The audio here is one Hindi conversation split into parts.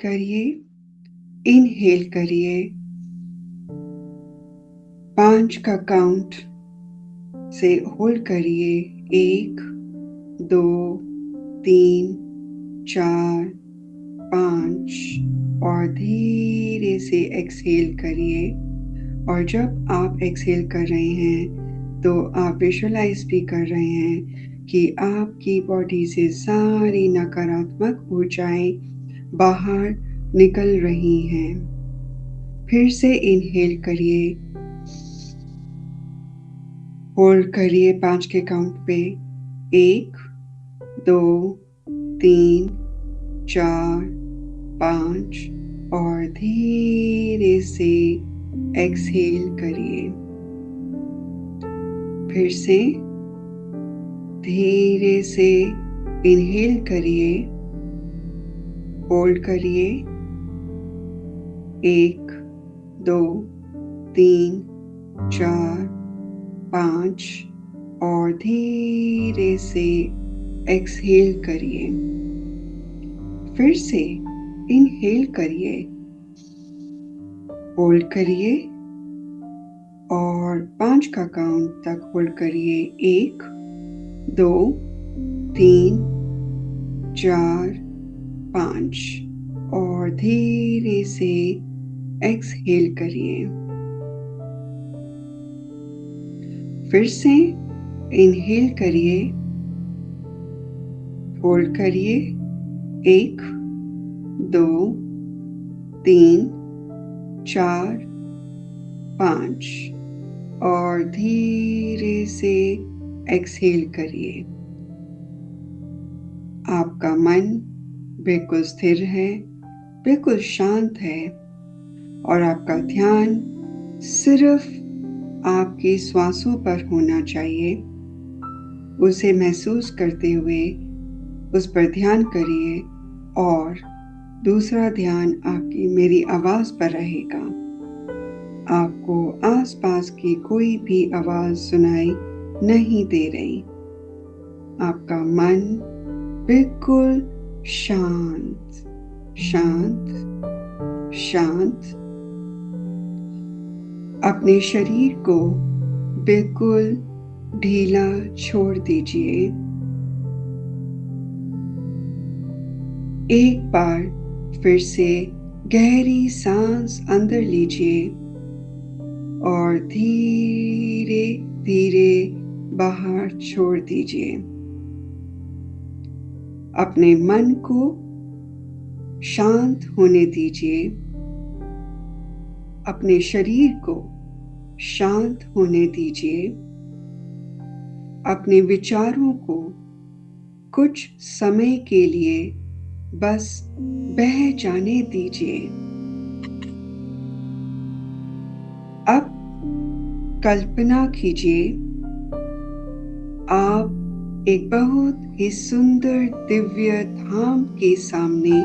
करिए, इनहेल करिए, 5 का काउंट से होल्ड करिए। 1, 2, 3, 4, 5 और धीरे से एक्सहेल करिए। और जब आप एक्सहेल कर रहे हैं तो आप विजुअलाइज भी कर रहे हैं कि आपकी बॉडी से सारी नकारात्मक ऊर्जाएं बाहर निकल रही हैं। फिर से इनहेल करिए, होल्ड करिए 5 के काउंट पे। 1, 2, 3, 4, 5 और धीरे से एक्सहेल करिए। फिर से धीरे से इनहेल करिए, होल्ड करिए। 1, 2, 3, 4, 5 और धीरे से एक्सहेल करिए। फिर से इनहेल करिए, होल्ड करिए और 5 का काउंट तक होल्ड करिए। 1, 2, 3, 4, 5 और धीरे से एक्सहेल करिए। फिर से इनहेल करिए, होल्ड करिए। 1, 2, 3, 4, 5 और धीरे से एक्सहेल करिए। आपका मन बिल्कुल स्थिर है, बिल्कुल शांत है और आपका ध्यान सिर्फ आपकी श्वासों पर होना चाहिए। उसे महसूस करते हुए उस पर ध्यान करिए और दूसरा ध्यान आपकी मेरी आवाज पर रहेगा। आपको आसपास की कोई भी आवाज सुनाई नहीं दे रही। आपका मन बिल्कुल शांत शांत शांत। अपने शरीर को बिल्कुल ढीला छोड़ दीजिए। एक बार फिर से गहरी सांस अंदर लीजिए और धीरे धीरे बाहर छोड़ दीजिए। अपने मन को शांत होने दीजिए। अपने शरीर को शांत होने दीजिए। अपने विचारों को कुछ समय के लिए बस बह जाने दीजिए। अब कल्पना कीजिए आप एक बहुत ही सुंदर दिव्य धाम के सामने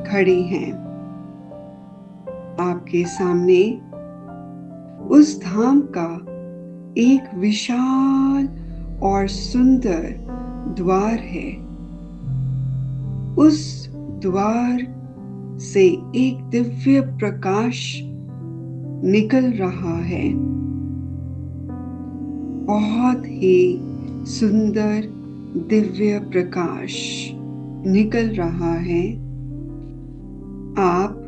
खड़े हैं। आपके सामने उस धाम का एक विशाल और सुंदर द्वार है। उस द्वार से एक दिव्य प्रकाश निकल रहा है। बहुत ही सुंदर दिव्य प्रकाश निकल रहा है। आप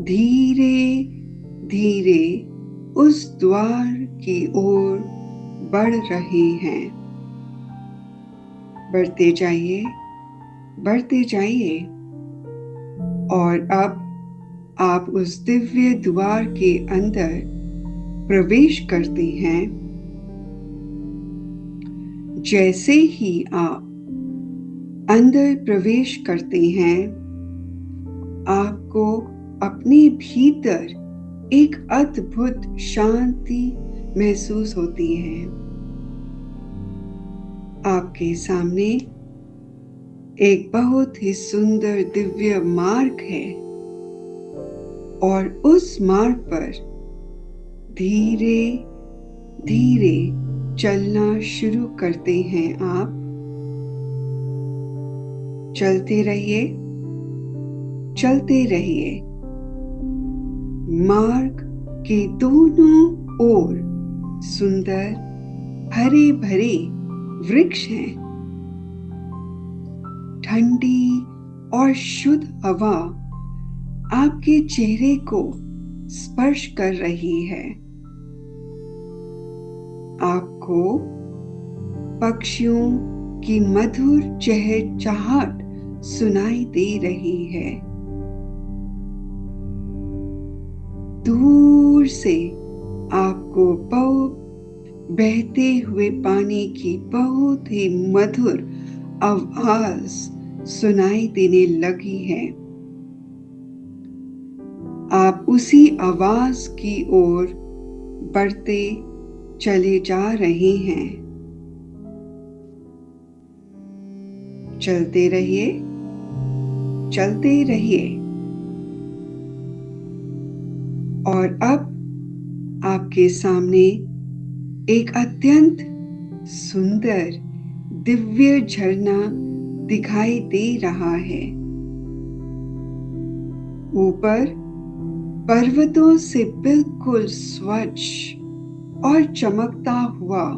धीरे धीरे उस द्वार की ओर बढ़ रहे हैं। बढ़ते जाइए, बढ़ते जाइए और अब आप उस दिव्य द्वार के अंदर प्रवेश करते हैं। जैसे ही आप अंदर प्रवेश करते हैं, आपको अपने भीतर एक अद्भुत शांति महसूस होती है। आपके सामने एक बहुत ही सुंदर दिव्य मार्ग है और उस मार्ग पर धीरे धीरे चलना शुरू करते हैं। आप चलते रहिए, चलते रहिए। मार्ग के दोनों ओर सुंदर हरे भरे वृक्ष हैं। ठंडी और शुद्ध हवा आपके चेहरे को स्पर्श कर रही है। आपको पक्षियों की मधुर चहचहाट सुनाई दे रही है। दूर से आपको बहते हुए पानी की बहुत ही मधुर आवाज सुनाई देने लगी है। आप उसी आवाज की ओर बढ़ते चले जा रहे हैं। चलते रहिए, चलते रहिए। और अब आपके सामने एक अत्यंत सुंदर दिव्य झरना दिखाई दे रहा है। ऊपर पर्वतों से बिल्कुल स्वच्छ और चमकता हुआ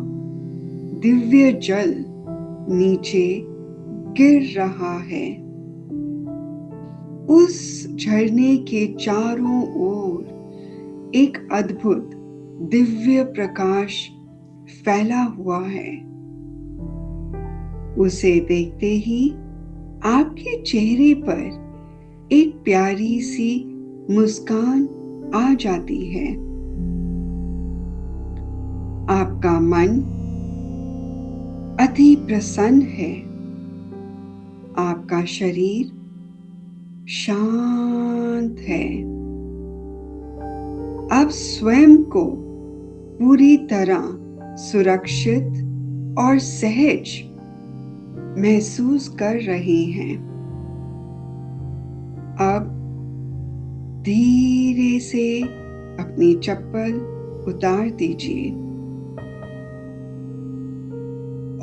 दिव्य जल नीचे गिर रहा है। उस झरने के चारों ओर एक अद्भुत दिव्य प्रकाश फैला हुआ है। उसे देखते ही आपके चेहरे पर एक प्यारी सी मुस्कान आ जाती है। आपका मन अति प्रसन्न है। आपका शरीर शांत है। आप स्वयं को पूरी तरह सुरक्षित और सहज महसूस कर रहे हैं। अब धीरे से अपनी चप्पल उतार दीजिए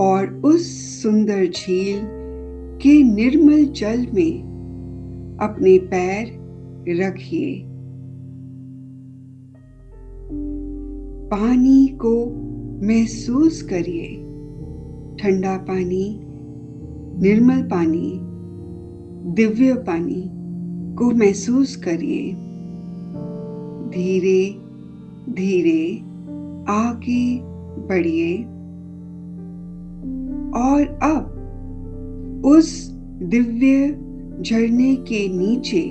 और उस सुंदर झील के निर्मल जल में अपने पैर रखिए। पानी को महसूस करिए। ठंडा पानी, निर्मल पानी, दिव्य पानी को महसूस करिए। धीरे धीरे आगे बढ़िए और अब उस दिव्य झरने के नीचे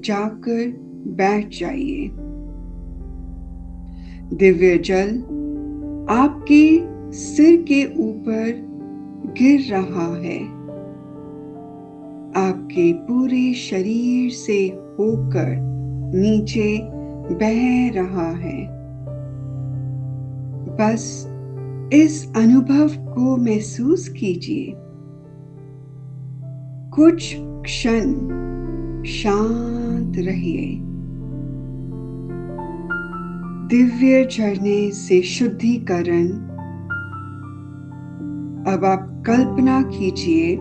जाकर बैठ जाइए। दिव्य जल आपके सिर के ऊपर गिर रहा है। आपके पूरे शरीर से होकर नीचे बह रहा है। बस इस अनुभव को महसूस कीजिए। कुछ क्षण शांत रहिए। दिव्य झरने से शुद्धिकरण। अब आप कल्पना कीजिए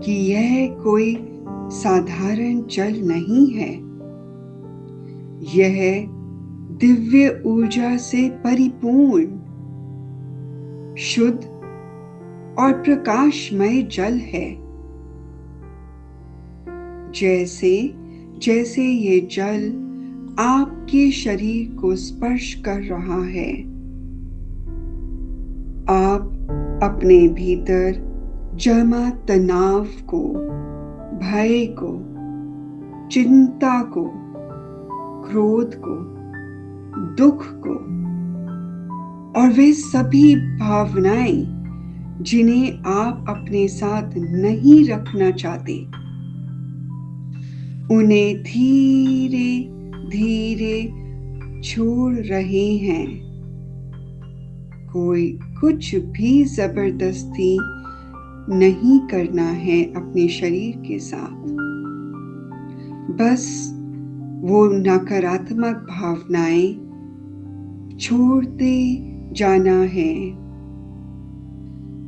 कि यह कोई साधारण जल नहीं है। यह दिव्य ऊर्जा से परिपूर्ण, शुद्ध और प्रकाशमय जल है। जैसे जैसे ये जल आपके शरीर को स्पर्श कर रहा है, आप अपने भीतर जमा तनाव को, भय को, चिंता को, क्रोध को, दुख को और वे सभी भावनाएं जिन्हें आप अपने साथ नहीं रखना चाहते, उन्हें धीरे धीरे छोड़ रहे हैं। कोई कुछ भी जबरदस्ती नहीं करना है अपने शरीर के साथ। बस वो नकारात्मक भावनाएं छोड़ते जाना है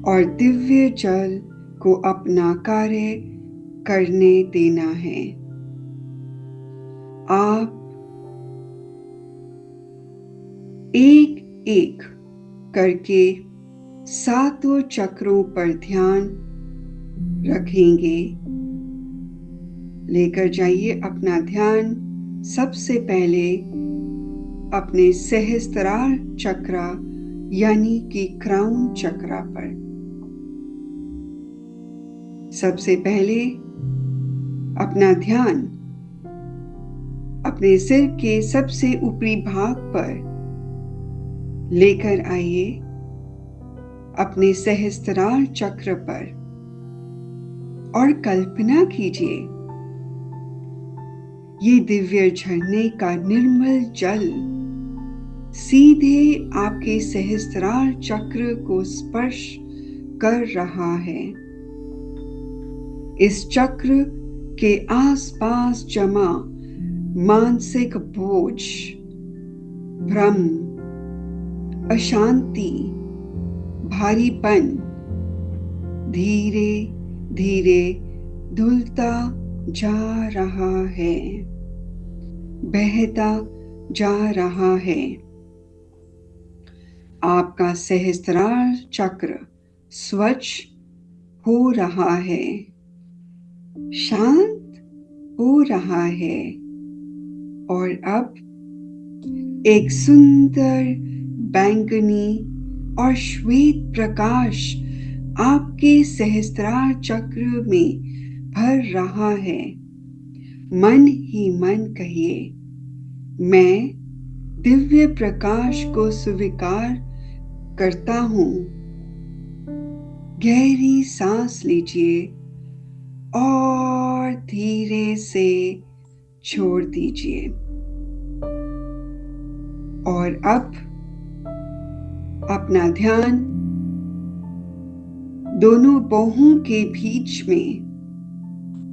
और दिव्य जल को अपना कार्य करने देना है। आप एक एक करके सातों चक्रों पर ध्यान रखेंगे। लेकर जाइए अपना ध्यान सबसे पहले अपने सहस्त्रार चक्र यानी कि क्राउन चक्र पर। सबसे पहले अपना ध्यान अपने सिर के सबसे ऊपरी भाग पर लेकर आइए, अपने सहस्त्रार चक्र पर, और कल्पना कीजिए ये दिव्य झरने का निर्मल जल सीधे आपके सहस्त्रार चक्र को स्पर्श कर रहा है। इस चक्र के आसपास जमा मानसिक बोझ, भ्रम, अशांति, भारीपन धीरे धीरे धुलता जा रहा है, बहता जा रहा है। आपका सहस्त्रार चक्र स्वच्छ हो रहा है, शांत हो रहा है, और अब एक सुंदर बैंगनी और श्वेत प्रकाश आपके सहस्त्रार चक्र में भर रहा है। मन ही मन कहिए, मैं दिव्य प्रकाश को स्वीकार करता हूं। गहरी सांस लीजिए और धीरे से छोड़ दीजिए। और अब अपना ध्यान दोनों बाहों के बीच में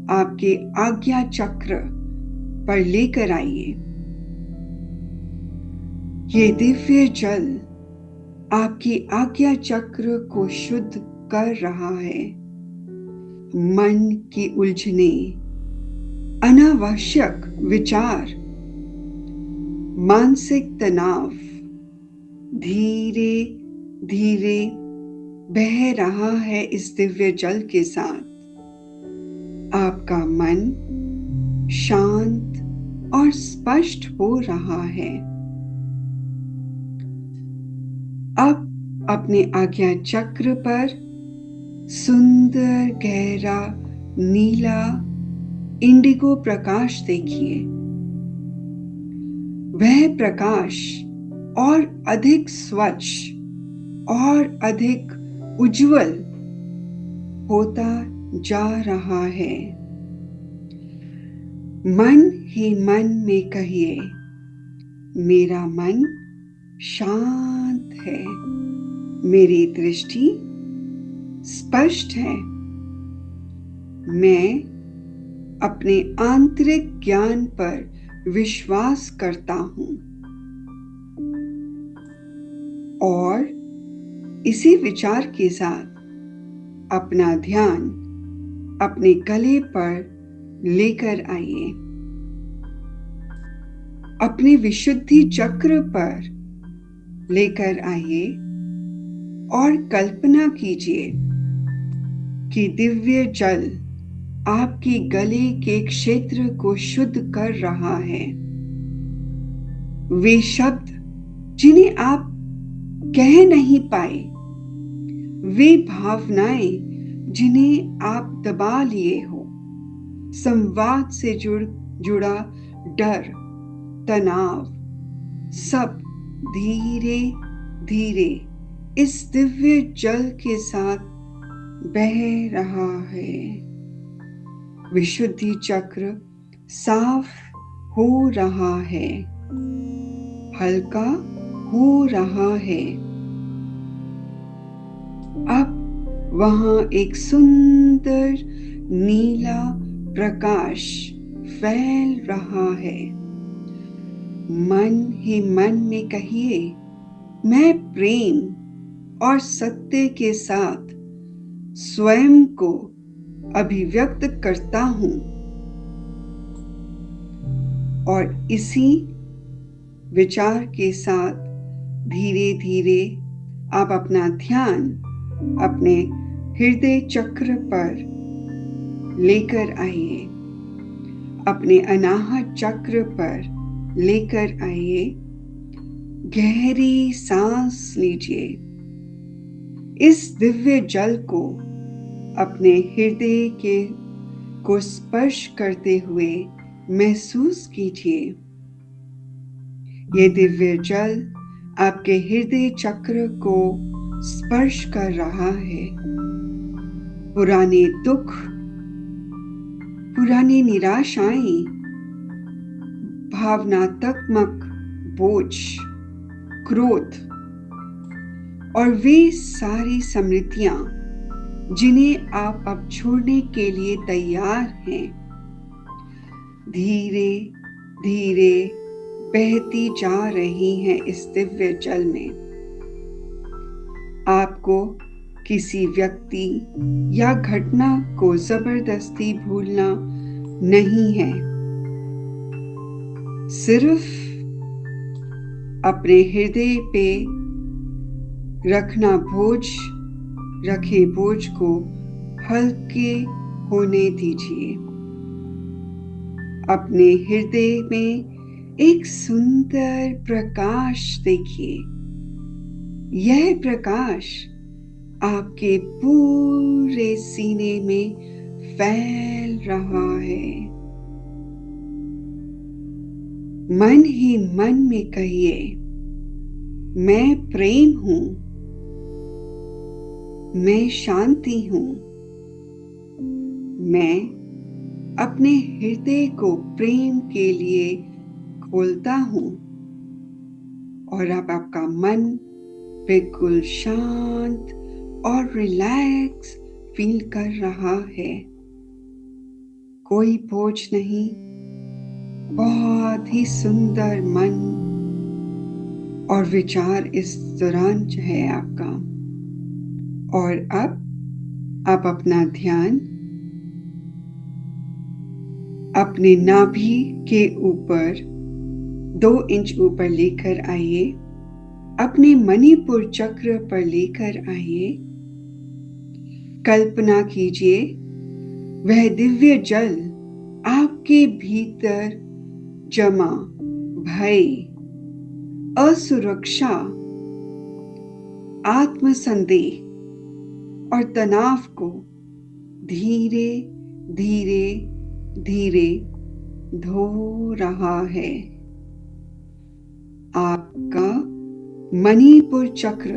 आपके आज्ञा चक्र पर लेकर आइए। ये दिव्य जल आपकी आज्ञा चक्र को शुद्ध कर रहा है। मन की उलझने, अनावश्यक विचार, मानसिक तनाव धीरे धीरे बह रहा है इस दिव्य जल के साथ। आपका मन शांत और स्पष्ट हो रहा है। अब अपने आज्ञा चक्र पर सुंदर गहरा नीला इंडिगो प्रकाश देखिए। वह प्रकाश और अधिक स्वच्छ और अधिक उज्जवल होता जा रहा है। मन ही मन में कहिए, मेरा मन शांत है, मेरी दृष्टि स्पष्ट है, मैं अपने आंतरिक ज्ञान पर विश्वास करता हूं। और इसी विचार के साथ अपना ध्यान अपने गले पर लेकर आइए। अपने विशुद्धि चक्र पर लेकर आइए और कल्पना कीजिए कि दिव्य जल आपके गले के क्षेत्र को शुद्ध कर रहा है। वे शब्द जिन्हें आप कह नहीं पाए, वे भावनाएं जिन्हें आप दबा लिए हो, संवाद से जुड़ा डर, तनाव, सब धीरे धीरे इस दिव्य जल के साथ बह रहा है। विशुद्धि चक्र साफ हो रहा है, हल्का हो रहा है। अब वहां एक सुंदर नीला प्रकाश फैल रहा है। मन ही मन में कहिए, मैं प्रेम और सत्य के साथ स्वयं को अभिव्यक्त करता हूं। और इसी विचार के साथ धीरे धीरे आप अपना ध्यान अपने हृदय चक्र पर लेकर आइए, अपने अनाहत चक्र पर लेकर आइए। गहरी सांस लीजिए। इस दिव्य जल को अपने हृदय को स्पर्श करते हुए महसूस कीजिए। ये दिव्य जल आपके हृदय चक्र को स्पर्श कर रहा है। पुराने दुख, पुरानी निराशाएं, भावनात्मक बोझ, क्रोध और वे सारी स्मृतियां जिन्हें आप अब छोड़ने के लिए तैयार हैं, धीरे धीरे बहती जा रही हैं इस दिव्य जल में। आपको किसी व्यक्ति या घटना को जबरदस्ती भूलना नहीं है। सिर्फ अपने हृदय पे रखे बोझ को हल्के होने दीजिए। अपने हृदय में एक सुंदर प्रकाश देखिए। यह प्रकाश आपके पूरे सीने में फैल रहा है। मन ही मन में कहिए, मैं प्रेम हूं, मैं शांति हूं। मैं अपने हृदय को प्रेम के लिए खोलता हूं। और अब आपका मन बिल्कुल शांत और रिलैक्स फील कर रहा है। कोई बोझ नहीं, बहुत ही सुंदर मन और विचार इस दौरान जो है आपका। और अब आप अपना ध्यान अपने नाभि के ऊपर 2 इंच ऊपर लेकर आइए, अपने मणिपुर चक्र पर लेकर आइए। कल्पना कीजिए वह दिव्य जल आपके भीतर जमा भय, असुरक्षा, आत्मसंदेह और तनाव को धीरे धीरे धीरे धो रहा है। आपका मणिपुर चक्र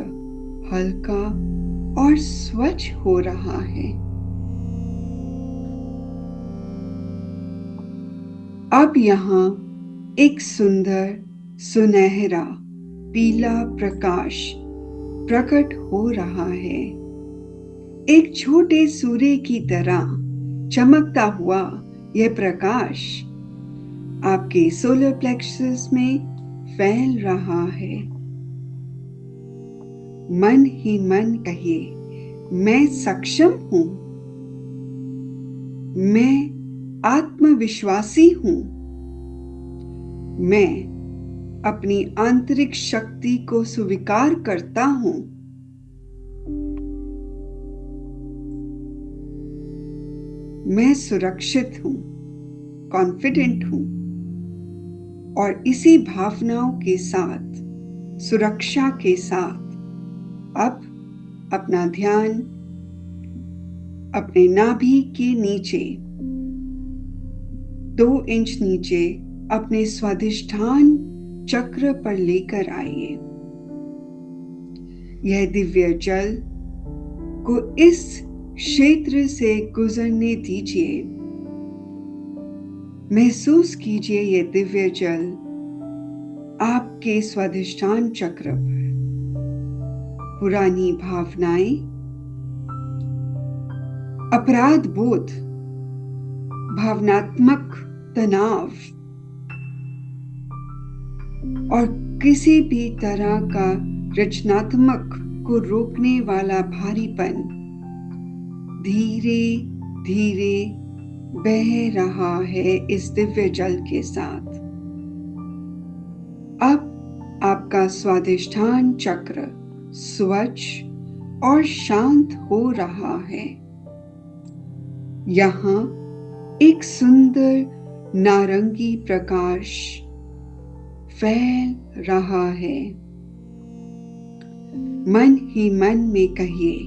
हल्का और स्वच्छ हो रहा है। अब यहाँ एक सुंदर सुनहरा पीला प्रकाश प्रकट हो रहा है। एक छोटे सूर्य की तरह चमकता हुआ यह प्रकाश आपके सोलर प्लेक्सस में फैल रहा है। मन ही मन कहिए, मैं सक्षम हूं, मैं आत्मविश्वासी हूं, मैं अपनी आंतरिक शक्ति को स्वीकार करता हूं। मैं सुरक्षित हूं, कॉन्फिडेंट हूं। और इसी भावनाओं के साथ, सुरक्षा के साथ, अब अपना ध्यान अपने नाभि के नीचे 2 इंच नीचे अपने स्वाधिष्ठान चक्र पर लेकर आइए। यह दिव्य जल को इस क्षेत्र से गुजरने दीजिए। महसूस कीजिए यह दिव्य जल आपके स्वाधिष्ठान चक्र पर पुरानी भावनाएं, अपराध बोध, भावनात्मक तनाव और किसी भी तरह का रचनात्मक को रोकने वाला भारीपन धीरे धीरे बह रहा है इस दिव्य जल के साथ। अब आपका स्वादिष्ठान चक्र स्वच्छ और शांत हो रहा है। यहाँ एक सुंदर नारंगी प्रकाश फैल रहा है। मन ही मन में कहिए,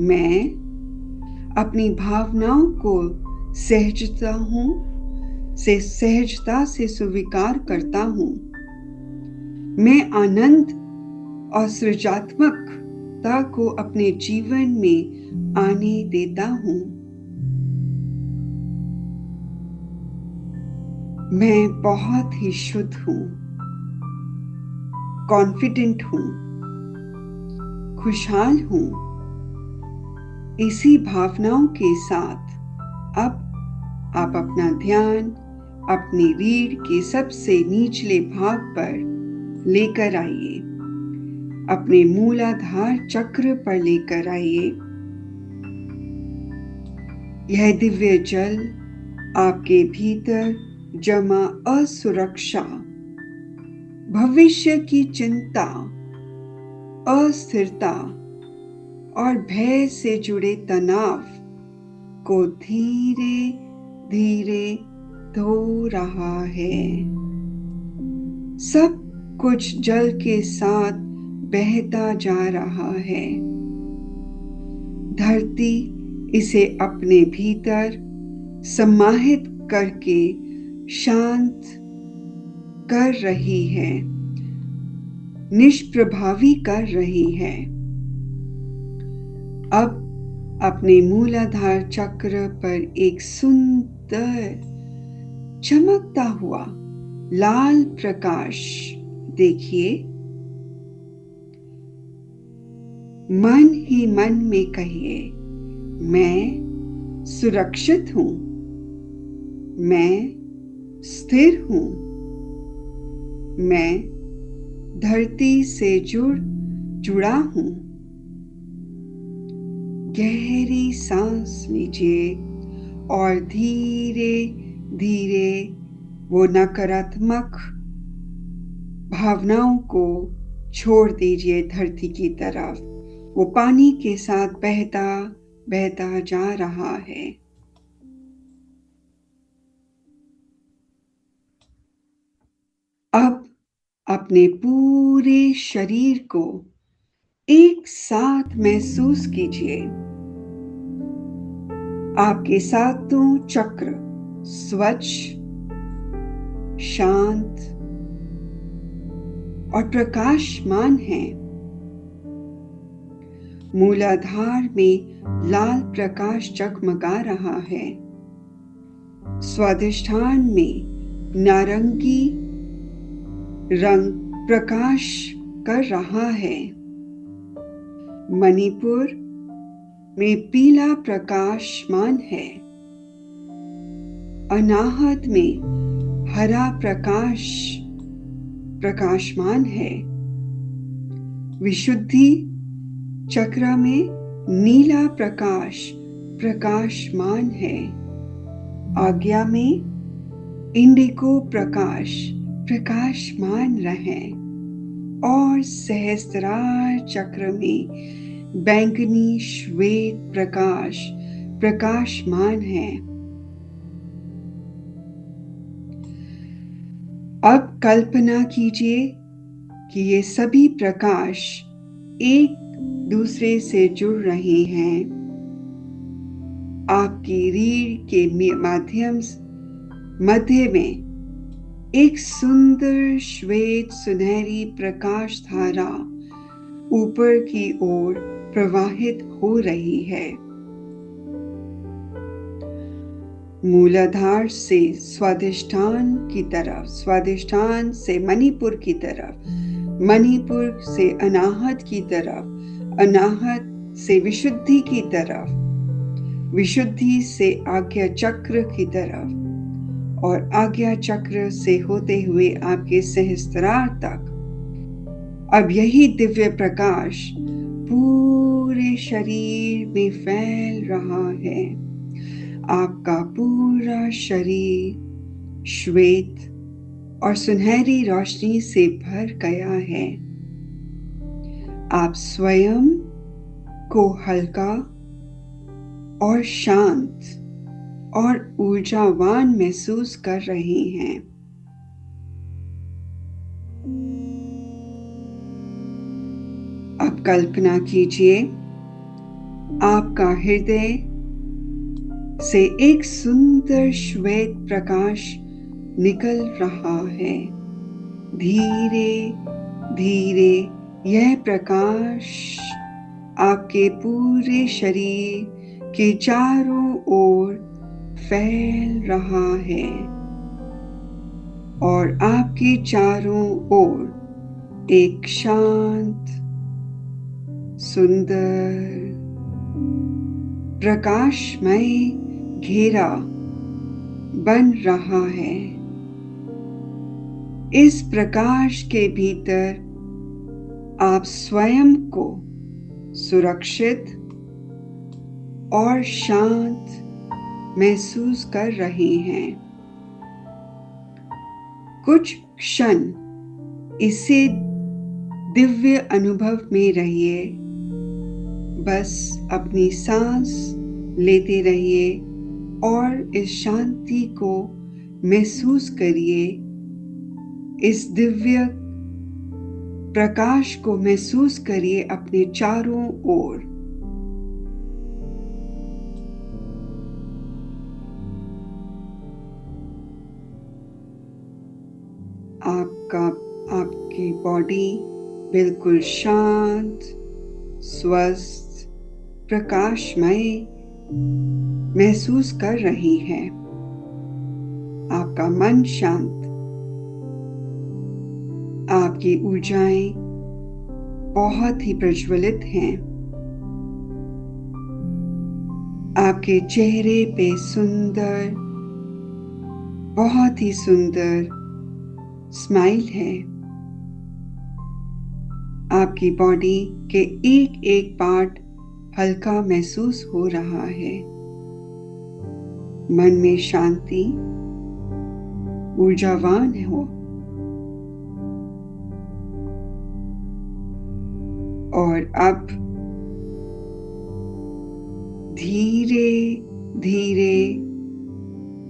मैं अपनी भावनाओं को सहजता से स्वीकार करता हूँ। मैं आनंद और सृजनात्मकता को अपने जीवन में आने देता हूँ। मैं बहुत ही शुद्ध हूँ, कॉन्फिडेंट हूँ, खुशहाल हूँ। इसी भावनाओं के साथ अब आप अपना ध्यान अपनी रीढ़ के सबसे निचले भाग पर लेकर आइए, अपने मूलाधार चक्र पर लेकर आइए। यह दिव्य जल आपके भीतर जमा असुरक्षा, भविष्य की चिंता, अस्थिरता और भय से जुड़े तनाव को धीरे धीरे धो रहा है। सब कुछ जल के साथ बहता जा रहा है। धरती इसे अपने भीतर समाहित करके शांत कर रही है, निष्प्रभावी कर रही है। अब अपने मूलाधार चक्र पर एक सुंदर चमकता हुआ लाल प्रकाश देखिए। मन ही मन में कहिए, मैं सुरक्षित हूँ, मैं स्थिर हूँ, मैं धरती से जुड़ा हूँ। गहरी सांस लीजिए और धीरे धीरे वो नकारात्मक भावनाओं को छोड़ दीजिए धरती की तरफ। वो पानी के साथ बहता बहता जा रहा है। अब अपने पूरे शरीर को एक साथ महसूस कीजिए। आपके सातों चक्र स्वच्छ, शांत और प्रकाशमान हैं। मूलाधार में लाल प्रकाश जगमगा रहा है। स्वादिष्ठान में नारंगी रंग प्रकाश कर रहा है। मणिपुर में पीला प्रकाशमान है। अनाहत में हरा प्रकाशमान है। विशुद्धि चक्र में नीला प्रकाशमान है। आज्ञा में इंडिगो प्रकाशमान रहे और सहस्त्रार चक्र में बैंगनी श्वेत प्रकाशमान है। अब कल्पना कीजिए कि ये सभी प्रकाश एक दूसरे से जुड़ रहे हैं। आपकी रीढ़ के मध्य में एक सुंदर श्वेत सुनहरी प्रकाश धारा ऊपर की ओर प्रवाहित हो रही है। मूलाधार से स्वादिष्ठान की तरफ, स्वादिष्ठान से मणिपुर की तरफ, मणिपुर से अनाहत की तरफ, अनाहत से विशुद्धि की तरफ, विशुद्धि से आज्ञा चक्र की तरफ और आज्ञा चक्र से होते हुए आपके सहस्त्रार तक। अब यही दिव्य प्रकाश पूरे शरीर में फैल रहा है आपका पूरा शरीर श्वेत और सुनहरी रोशनी से भर गया है। आप स्वयं को हल्का और शांत और ऊर्जावान महसूस कर रहे हैं। अब कल्पना कीजिए, आपका हृदय से एक सुंदर श्वेत प्रकाश निकल रहा है। धीरे धीरे यह प्रकाश आपके पूरे शरीर के चारों ओर फैल रहा है और आपके चारों ओर एक शांत, सुंदर, प्रकाशमय घेरा बन रहा है। इस प्रकाश के भीतर आप स्वयं को सुरक्षित और शांत महसूस कर रहे हैं। कुछ क्षण इसे दिव्य अनुभव में रहिए। बस अपनी सांस लेते रहिए और इस शांति को महसूस करिए। इस दिव्य प्रकाश को महसूस करिए अपने चारों ओर। आपकी बॉडी बिल्कुल शांत, स्वस्थ, प्रकाशमय महसूस कर रही है। आपका मन शांत, आपकी ऊर्जाएं बहुत ही प्रज्वलित हैं। आपके चेहरे पे सुंदर, बहुत ही सुंदर स्माइल है। आपकी बॉडी के एक एक पार्ट हल्का महसूस हो रहा है। मन में शांति, ऊर्जावान हो। और अब धीरे धीरे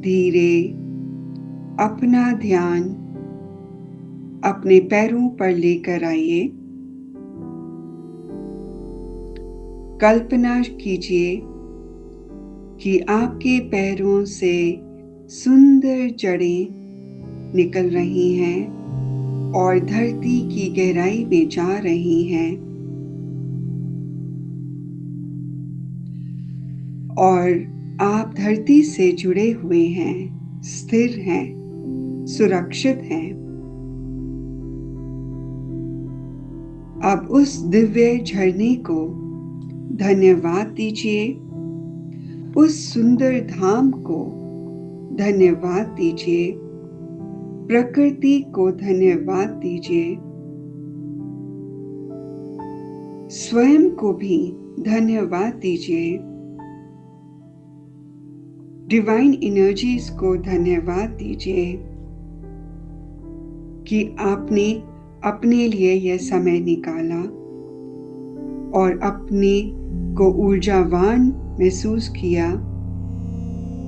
धीरे अपना ध्यान अपने पैरों पर लेकर आइए। कल्पना कीजिए कि आपके पैरों से सुंदर जड़ें निकल रही हैं और धरती की गहराई में जा रही हैं और आप धरती से जुड़े हुए हैं, स्थिर हैं, सुरक्षित हैं। अब उस दिव्य झरने को धन्यवाद दीजिए। उस सुंदर धाम को धन्यवाद दीजिए। प्रकृति को धन्यवाद दीजिए। स्वयं को भी धन्यवाद दीजिए। डिवाइन एनर्जीज को धन्यवाद दीजिए कि आपने अपने लिए यह समय निकाला और अपने को ऊर्जावान महसूस किया।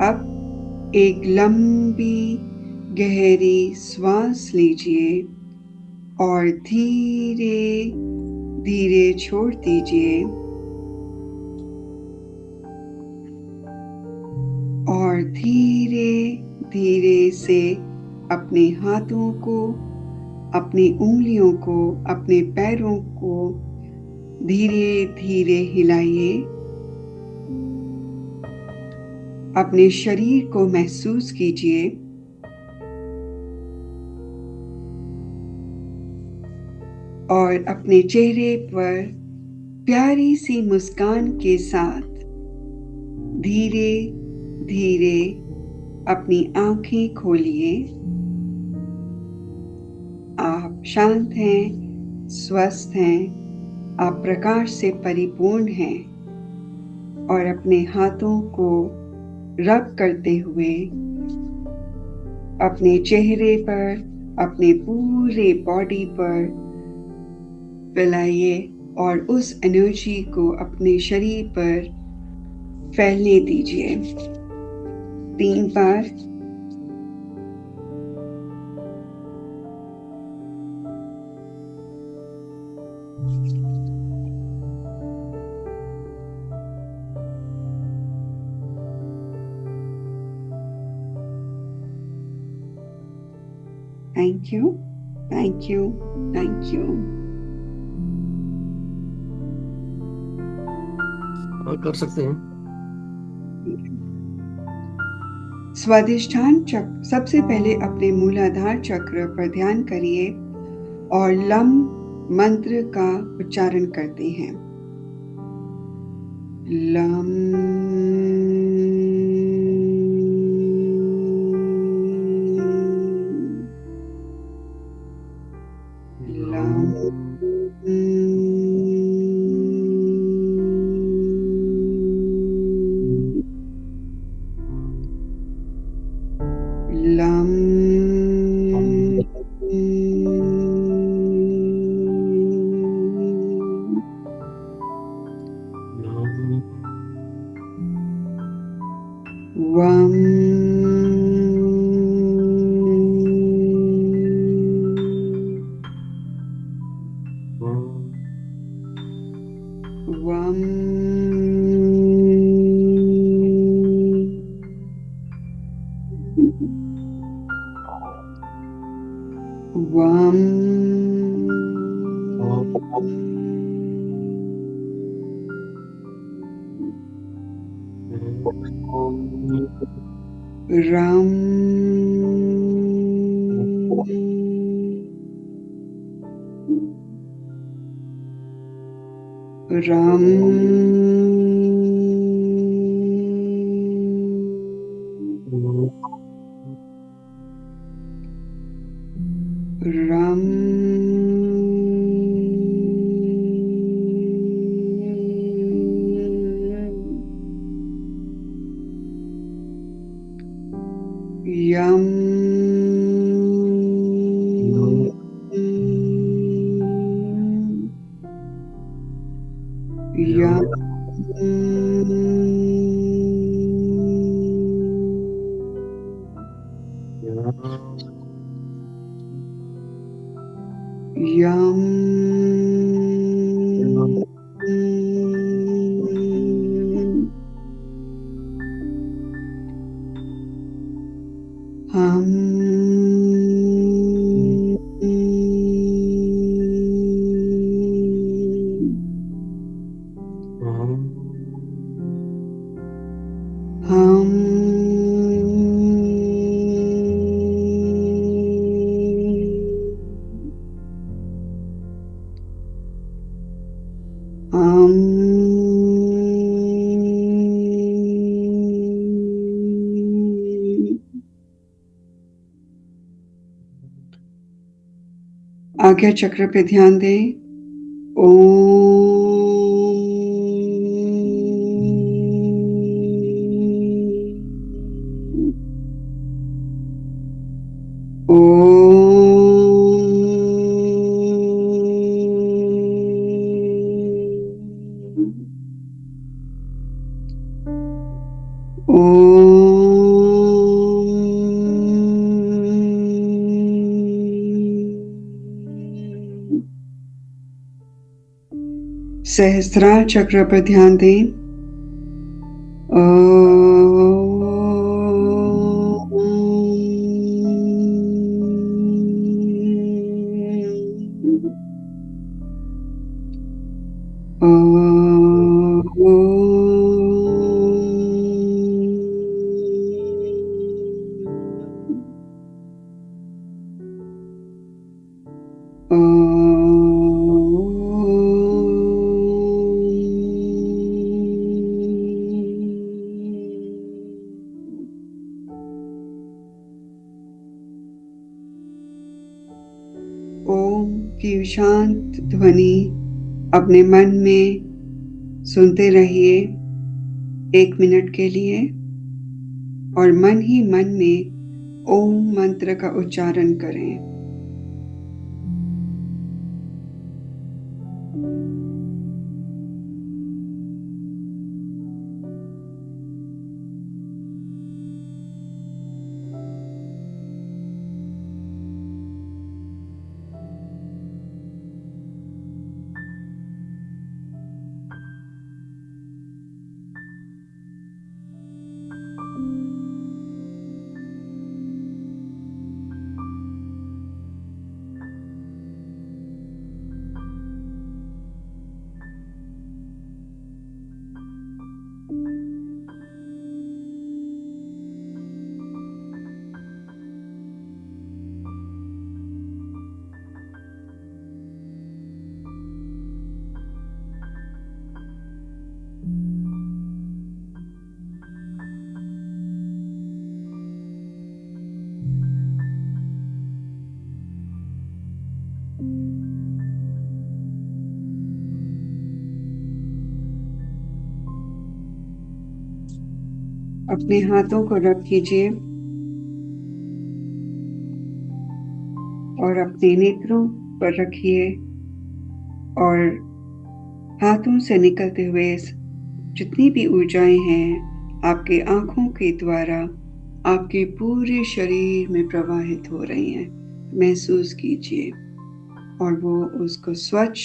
अब एक लंबी गहरी श्वास लीजिए और धीरे धीरे छोड़ दीजिए और धीरे धीरे से अपने हाथों को, अपनी उंगलियों को, अपने पैरों को धीरे धीरे हिलाइए। अपने शरीर को महसूस कीजिए और अपने चेहरे पर प्यारी सी मुस्कान के साथ धीरे धीरे अपनी आंखें खोलिए। आप शांत हैं, स्वस्थ हैं, आप प्रकाश से परिपूर्ण हैं और अपने हाथों को, रब करते हुए अपने चेहरे पर, अपने पूरे बॉडी पर फैलाइए और उस एनर्जी को अपने शरीर पर फैलने दीजिए 3 बार। Thank you, thank you, thank you. और कर सकते हैं। स्वादिष्ठान चक्र, सबसे पहले अपने मूलाधार चक्र पर ध्यान करिए और लम मंत्र का उच्चारण करते हैं। लम लम लम वम वम वम रम रम रम यम यम यम हम हम हम आज्ञा चक्र पे ध्यान दें। सहस्त्रार चक्र पर ध्यान दें। ओम की शांत ध्वनि अपने मन में सुनते रहिए 1 मिनट के लिए। और मन ही मन में ओम मंत्र का उच्चारण करें। अपने हाथों को रब कीजिए और अपने नेत्रों पर रखिए और हाथों से निकलते हुए जितनी भी ऊर्जाएं हैं आपके आंखों के द्वारा आपके पूरे शरीर में प्रवाहित हो रही हैं, महसूस कीजिए और वो उसको स्वच्छ,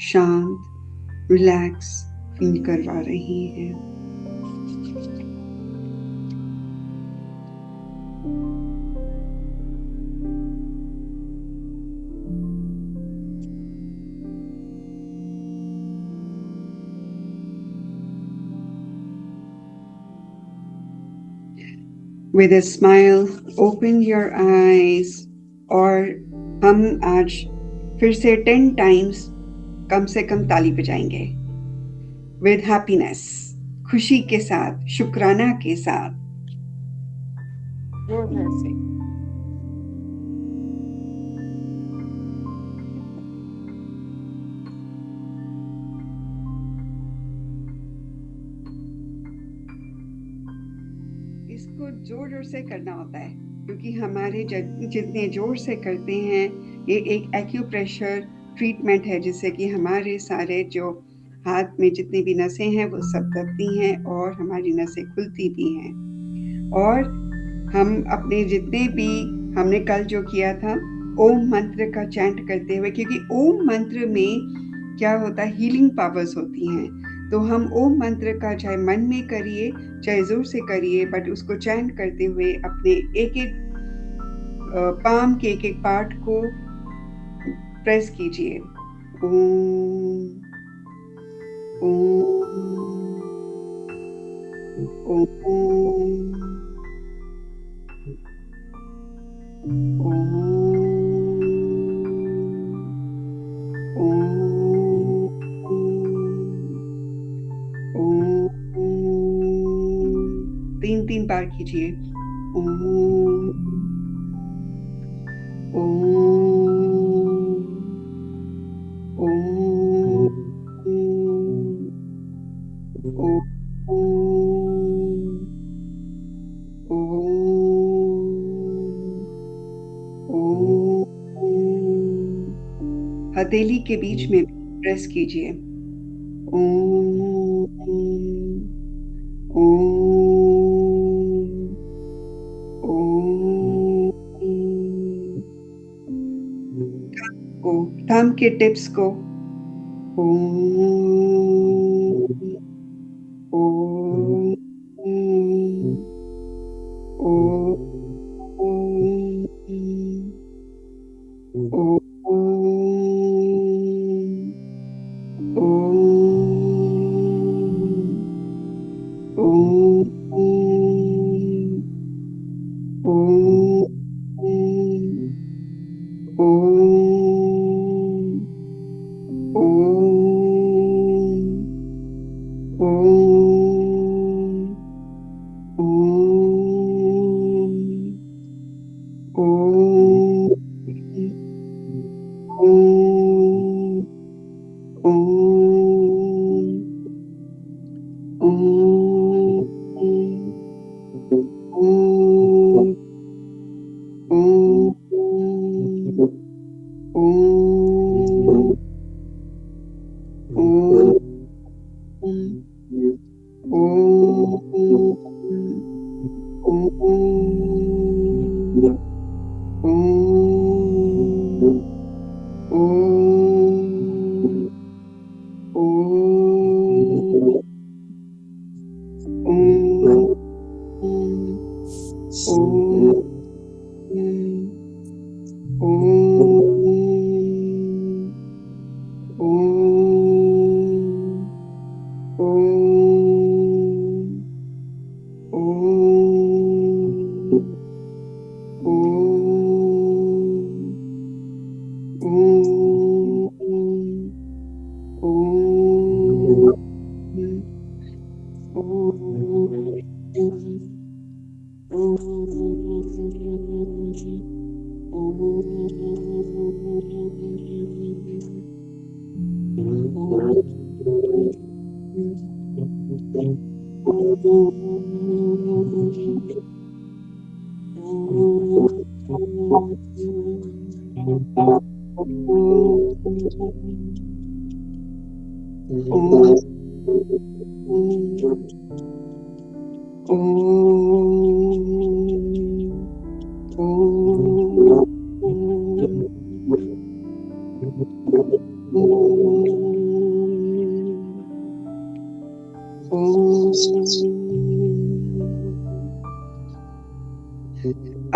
शांत, रिलैक्स फील करवा रही हैं। With a smile, open your eyes और हम आज फिर से 10 times कम से कम ताली बजाएंगे। With happiness, खुशी के साथ, शुक्राना के साथ। जोर से। इसको जोर जोर से करना होता है क्योंकि हमारे जितने जोर से करते हैं ये एक एक्यूप्रेशर ट्रीटमेंट है जिससे कि हमारे सारे जो हाथ में जितनी भी नसें हैं वो सब दबती हैं और हमारी नसें खुलती भी हैं। और हम अपने जितने भी हमने कल जो किया था ओम मंत्र का चैंट करते हुए, क्योंकि ओम मंत्र में क्या होता है, हीलिंग पावर्स होती हैं, तो हम ओम मंत्र का चाहे मन में करिए चाहे जोर से करिए, बट उसको चैंट करते हुए अपने एक एक पाम के एक एक पार्ट को प्रेस कीजिए। ओम ओम ओम तीन तीन बार कीजिए। ओम ओम ओम हथेली के बीच में प्रेस कीजिए। ओम ओम ओम को थंब के टिप्स को ओम ओम ओम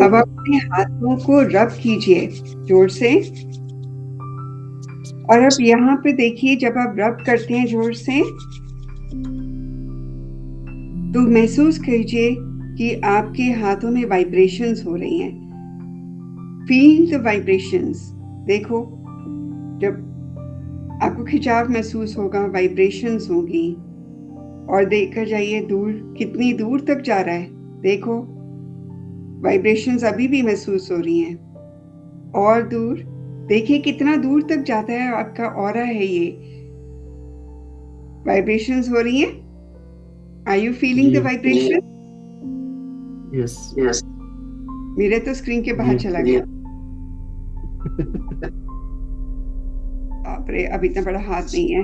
अब अपने हाथों को रब कीजिए जोर से, और अब यहाँ पे देखिए जब आप रब करते हैं जोर से तो महसूस कीजिए कि आपके हाथों में वाइब्रेशंस हो रही हैं। Feel the vibrations. देखो, जब आपको खिंचाव महसूस होगा, वाइब्रेशंस होगी, और देखकर जाइए दूर, कितनी दूर तक जा रहा है। देखो, वाइब्रेशंस अभी भी महसूस हो रही हैं, और दूर देखिए कितना दूर तक जाता है आपका ऑरा है ये। वाइब्रेशंस हो रही हैं। Are you feeling the vibration? Yes. Yes. मेरे तो स्क्रीन के बाहर चला गया। बाप रे, अब इतना बड़ा हाथ नहीं है।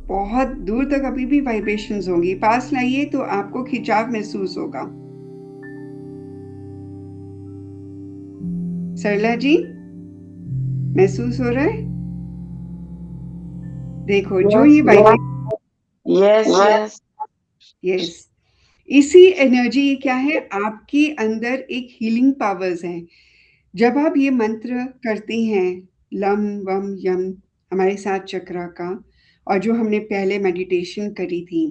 बहुत दूर तक अभी भी वाइब्रेशंस होंगी। पास लाइए तो आपको खिंचाव महसूस होगा। सरला जी, महसूस हो रहा है? देखो, जो ये वाइब्रेशन, यस यस यस, इसी एनर्जी क्या है, आपके अंदर एक हीलिंग पावर्स हैं। जब आप ये मंत्र करते हैं, लम वम यम, हमारे 7 चक्रा का, और जो हमने पहले मेडिटेशन करी थी,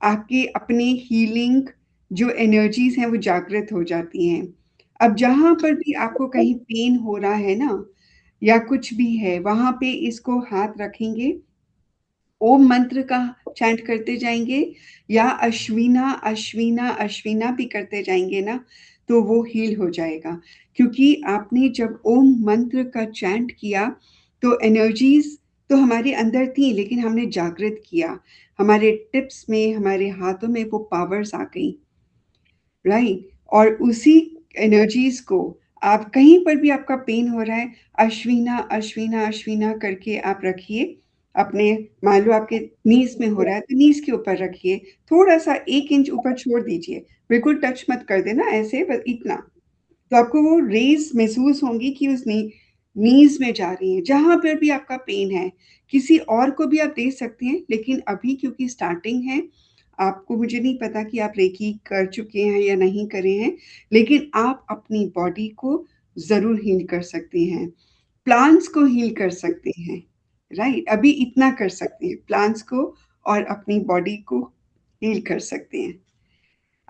आपकी अपनी हीलिंग जो एनर्जीज हैं वो जागृत हो जाती हैं। अब जहां पर भी आपको कहीं पेन हो रहा है ना, या कुछ भी है, वहां पे इसको हाथ रखेंगे, ओम मंत्र का चैंट करते जाएंगे, या अश्विना अश्विना अश्विना भी करते जाएंगे ना, तो वो हील हो जाएगा। क्योंकि आपने जब ओम मंत्र का चैंट किया तो एनर्जीज तो हमारे अंदर थी, लेकिन हमने जागृत किया, हमारे टिप्स में, हमारे हाथों में वो पावर्स आ गई, राइट। और उसी एनर्जीज को आप कहीं पर भी आपका पेन हो रहा है, अश्विना अश्विना अश्विना करके आप रखिए अपने। मान लो आपके नीज में हो रहा है तो नीज के ऊपर रखिए, थोड़ा सा 1 इंच ऊपर छोड़ दीजिए, बिल्कुल टच मत कर देना, ऐसे बस इतना। तो आपको वो रेज महसूस होंगी कि उस नीज में जा रही है। जहां पर भी आपका पेन है, किसी और को भी आप दे सकते हैं, लेकिन अभी क्योंकि स्टार्टिंग है, आपको, मुझे नहीं पता कि आप रेकी कर चुके हैं या नहीं करे हैं, लेकिन आप अपनी बॉडी को जरूर हील कर सकते हैं, प्लांट्स को हील कर सकते हैं, राइट। अभी इतना कर सकते हैं, प्लांट्स को और अपनी बॉडी को हील कर सकते हैं।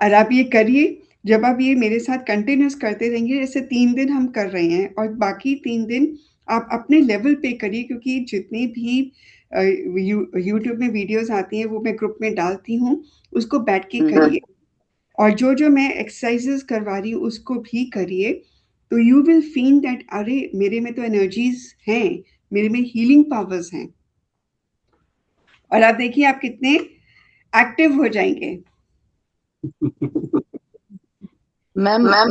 और आप ये करिए, जब आप ये मेरे साथ कंटिन्यूस करते रहेंगे, जैसे 3 दिन हम कर रहे हैं और बाकी 3 दिन आप अपने लेवल पे करिए, क्योंकि जितनी भी यूट्यूब में वीडियोस आती हैं वो मैं ग्रुप में डालती हूँ, उसको बैठ के करिए, और जो जो मैं एक्सरसाइजेस करवा रही हूँ उसको भी करिए। तो यू विल फील दैट अरे मेरे में तो एनर्जीज हैं, मेरे में हीलिंग पावर्स हैं, और आप देखिए आप कितने एक्टिव हो जाएंगे। मैम